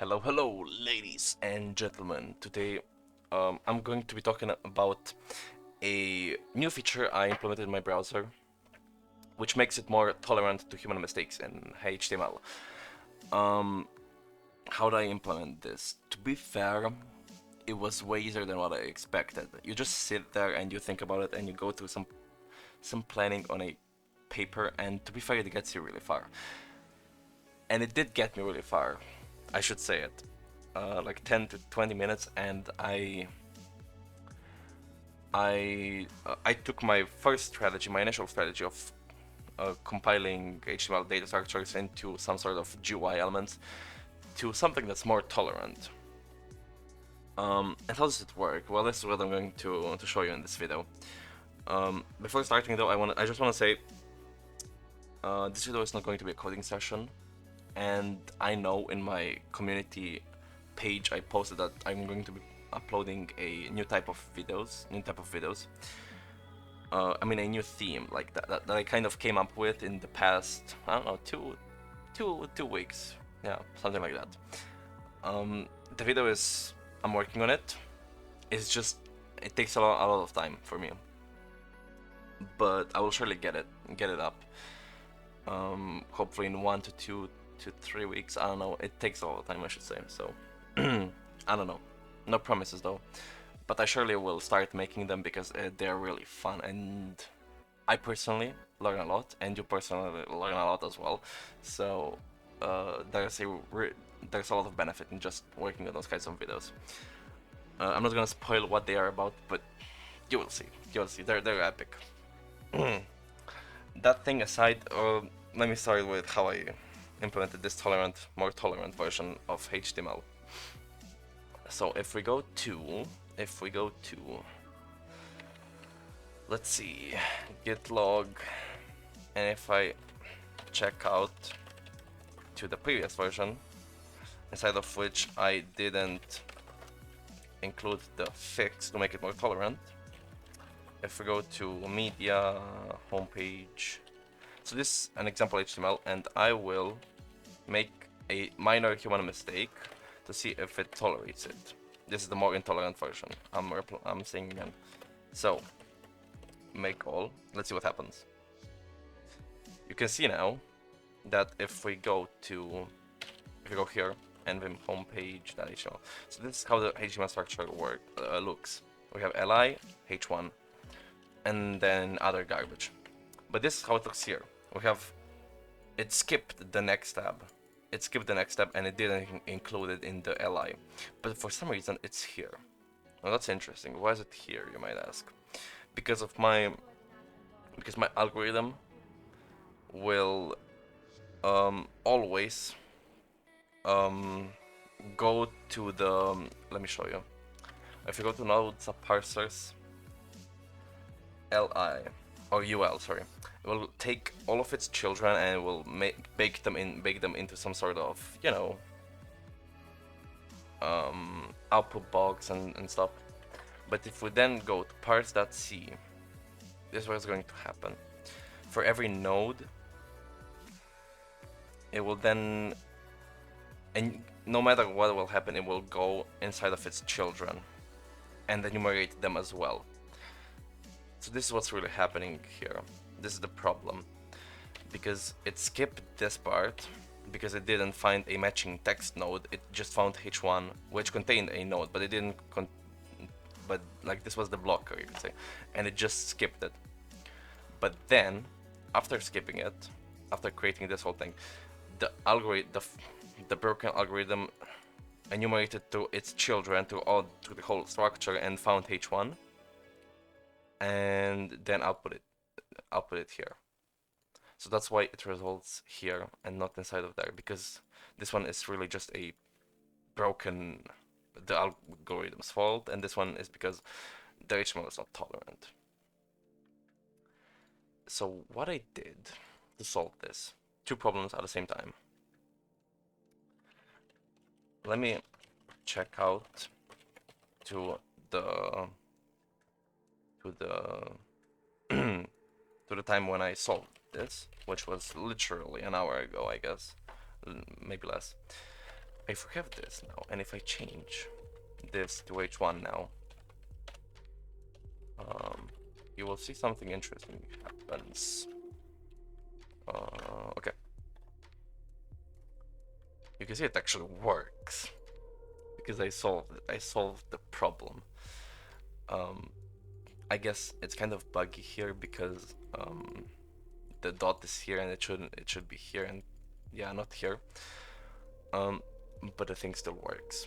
Hello, ladies and gentlemen. Today, I'm going to be talking about a new feature I implemented in my browser, which makes it more tolerant to human mistakes in HTML. Um, how did I implement this? To be fair, it was way easier than what I expected. You just sit there and you think about it, and you go through some planning on a paper, and to be fair, it gets you really far. And it did get me really far, I should say it. Like 10 to 20 minutes, and I took my first strategy, my initial strategy of compiling HTML data structures into some sort of GUI elements to something that's more tolerant. And how does it work? Well, this is what I'm going to show you in this video. Before starting though, I just want to say this video is not going to be a coding session, and I know in my community page I posted that I'm going to be uploading a new type of videos. I mean a new theme like that I kind of came up with in the past, I don't know, two weeks, yeah, something like that. The video is, I'm working on it. It's just, it takes a lot of time for me, but I will surely get it up. Hopefully in 1 to 2 to 3 weeks. I don't know. It takes a lot of time, I should say. So I don't know. No promises though. But I surely will start making them because they're really fun, and I personally learn a lot, and you personally learn a lot as well. So there's a lot of benefit in just working on those kinds of videos. I'm not gonna spoil what they are about, but you will see. You will see. They're epic. That thing aside, let me start with how I implemented this more tolerant version of HTML. So if we go to, let's see, git log, and if I check out to the previous version, inside of which I didn't include the fix to make it more tolerant. If we go to media, homepage, so this is an example HTML, and I will make a minor human mistake to see if it tolerates it. This is the more intolerant version. I'm saying again. So make all. Let's see what happens. You can see now that if we go here and vim homepage.html. So this is how the HTML structure looks. We have li, h1, and then other garbage. But this is how it looks here. We have, it skipped the next tab. And it didn't include it in the li. But for some reason it's here. Now that's interesting. Why is it here, you might ask? Because my algorithm will always go to the, let me show you. If you go to node subparsers li or ul, sorry, it will take all of its children and it will bake them into some sort of, you know, output box and stuff. But if we then go to parse.c, this is what's going to happen. For every node, it will then, and no matter what will happen, it will go inside of its children and enumerate them as well. So this is what's really happening here. This is the problem, because it skipped this part because it didn't find a matching text node. It just found h1, which contained a node, but it didn't but like this was the blocker, you could say, and it just skipped it. But then after skipping it, after creating this whole thing, the broken algorithm enumerated to its children to the whole structure and found h1 and then output it here. So that's why it results here and not inside of there, because this one is really just a broken, the algorithm's fault, and this one is because the HTML is not tolerant. So what I did to solve this, two problems at the same time. Let me check out to the to the time when I solved this, which was literally an hour ago, I guess, maybe less. if we have this now, and if I change this to h1 now, you will see something interesting happens. Okay. You can see it actually works because I solved the problem. I guess it's kind of buggy here because the dot is here and it should be here, and yeah, not here. But the thing still works.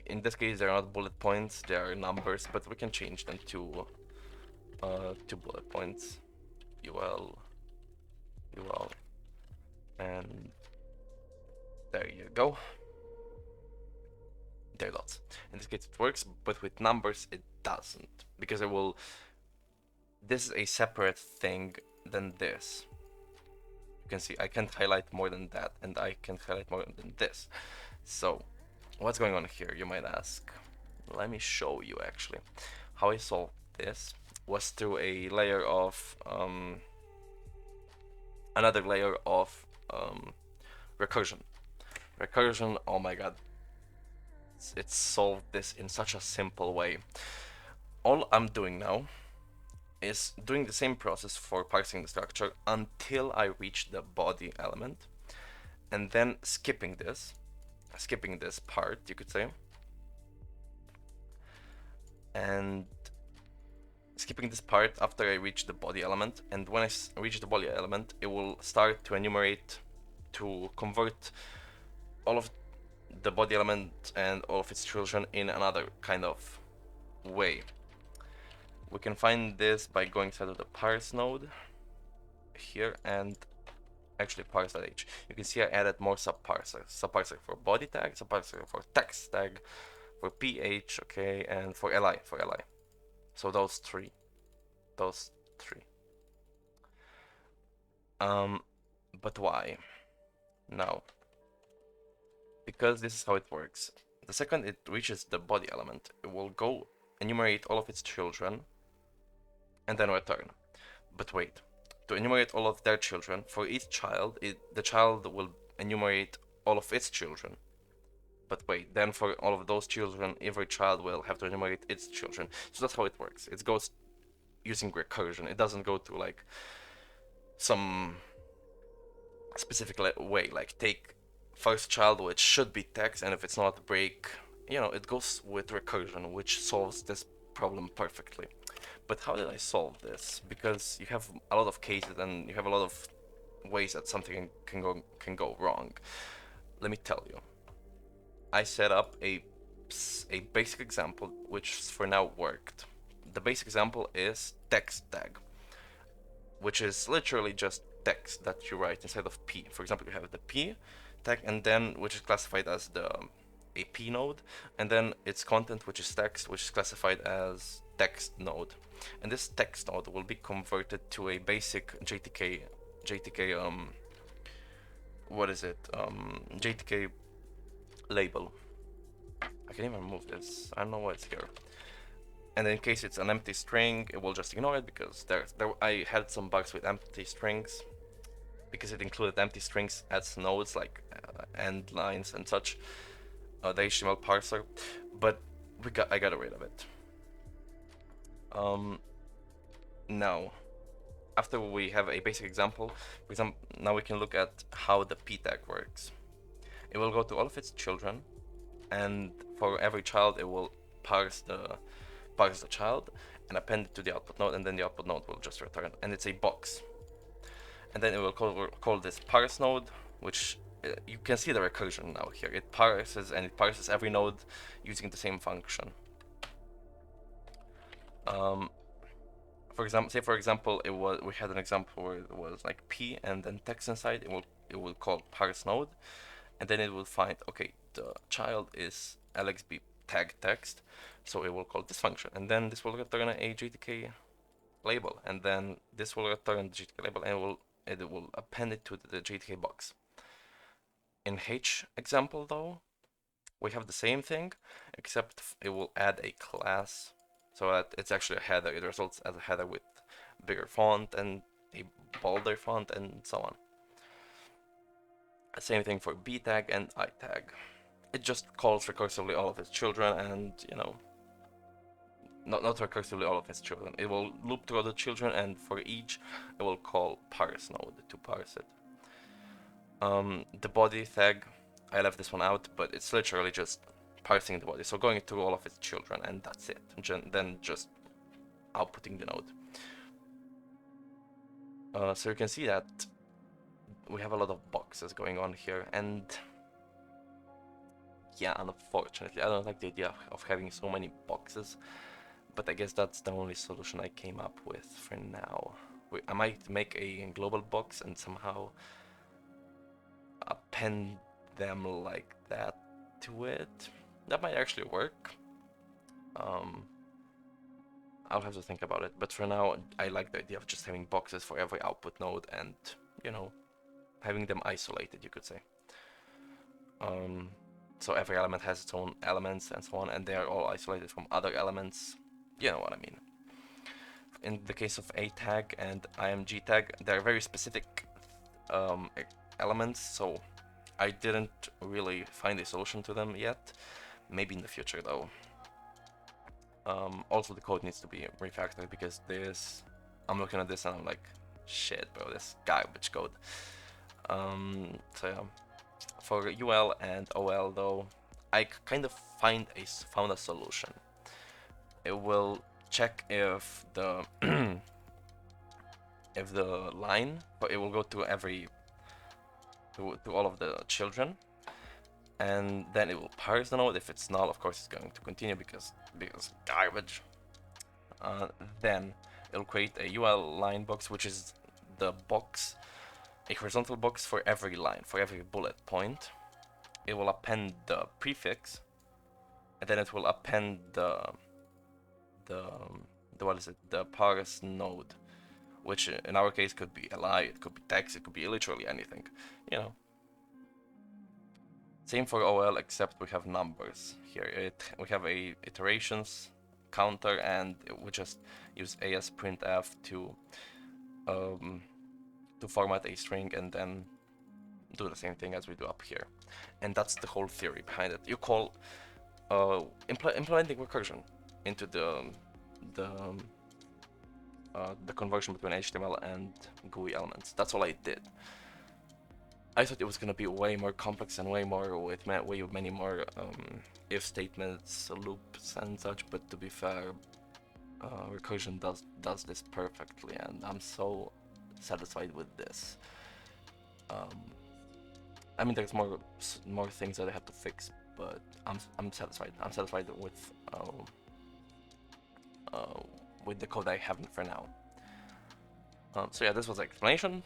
In this case, they're not bullet points; they are numbers, but we can change them to bullet points. UL, UL, and there you go. They're dots. In this case, it works, but with numbers, it doesn't, because it will. This is a separate thing than this. You can see I can't highlight more than that, and I can highlight more than this. So, what's going on here, you might ask? Let me show you actually. How I solved this was through a layer of another layer of recursion. Recursion, oh my god, it solved this in such a simple way. All I'm doing now is doing the same process for parsing the structure until I reach the body element, and then skipping this part, you could say, and skipping this part after I reach the body element, and when I reach the body element, it will start to enumerate, to convert all of the body element and all of its children in another kind of way. We can find this by going inside of the parse node here and actually parse.h. You can see I added more subparsers. Subparser for body tag, subparser for text tag, for ph, okay, and for li, So those three. But why? Now, because this is how it works. The second it reaches the body element, it will go enumerate all of its children and then return. But wait, to enumerate all of their children, for each child, the child will enumerate all of its children. But wait, then for all of those children, every child will have to enumerate its children. So that's how it works. It goes using recursion. It doesn't go to like some specific way, like take first child, which should be text, and if it's not, break. You know, it goes with recursion, which solves this problem perfectly. But how did I solve this? Because you have a lot of cases and you have a lot of ways that something can go wrong. Let me tell you. I set up a basic example which for now worked. The basic example is text tag, which is literally just text that you write inside of p. For example, you have the p tag, and then which is classified as a p node, and then its content, which is text, which is classified as text node. And this text node will be converted to a basic JTK JTK label. I can even remove this. I don't know why it's here. And in case it's an empty string, it will just ignore it, because I had some bugs with empty strings, because it included empty strings as nodes, like end lines and such, the HTML parser, but I got rid of it. Now, after we have a basic example, for example, now we can look at how the p tag works. It will go to all of its children, and for every child, it will parse the child and append it to the output node, and then the output node will just return, and it's a box. And then it will call this parse node, which you can see the recursion now here. It parses, and it parses every node using the same function. For example, we had an example where it was like p and then text inside. It will call parse node, and then it will find, okay, the child is lxb tag text, so it will call this function, and then this will return a JTK label, and then this will return the JTK label, and it will append it to the JTK box. In H example though, we have the same thing, except it will add a class, so that it's actually a header. It results as a header with bigger font and a bolder font and so on. Same thing for b tag and I tag. It just calls recursively all of its children, and not recursively all of its children. It will loop through the children, and for each, it will call parse node to parse it. The body tag, I left this one out, but it's literally just parsing the body, so going through all of its children, and that's it. Then just outputting the node. So you can see that we have a lot of boxes going on here, and yeah, unfortunately, I don't like the idea of having so many boxes, but I guess that's the only solution I came up with for now. I might make a global box and somehow append them like that to it. That might actually work. I'll have to think about it, but for now, I like the idea of just having boxes for every output node and, having them isolated, you could say. So every element has its own elements and so on, and they are all isolated from other elements. You know what I mean. In the case of A tag and IMG tag, they're very specific elements, so I didn't really find a solution to them yet. Maybe in the future, though. Also, the code needs to be refactored because I'm looking at this and I'm like, shit, bro, this garbage code. So yeah. For UL and OL, though, I kind of found a solution. It will check if the if the line, but it will go to all of the children, and then it will parse the node. If it's null, of course, it's going to continue because garbage. Then it'll create a UL line box, which is the box, a horizontal box for every line, for every bullet point. It will append the prefix, and then it will append the what is it? The parse node, which in our case could be li, it could be text, it could be literally anything, Same for OL, except we have numbers here. We have a iterations counter, and we just use ASPrintf to format a string and then do the same thing as we do up here. And that's the whole theory behind it. You call implementing recursion into the conversion between HTML and GUI elements. That's all I did. I thought it was gonna be way more complex and way many more if statements, loops, and such. But to be fair, recursion does this perfectly, and I'm so satisfied with this. I mean, there's more things that I have to fix, but I'm satisfied. I'm satisfied with the code I have for now. So yeah, this was the explanation.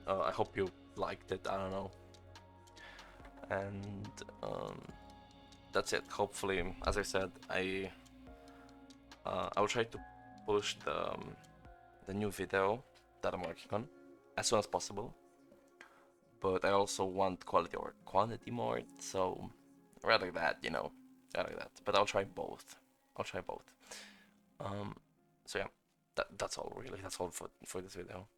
I hope you liked it. I don't know, and that's it. Hopefully, as I said, I will try to push the new video that I'm working on as soon as possible. But I also want quality over quantity more, so rather that, rather that. But I'll try both. So yeah, that's all really. That's all for this video.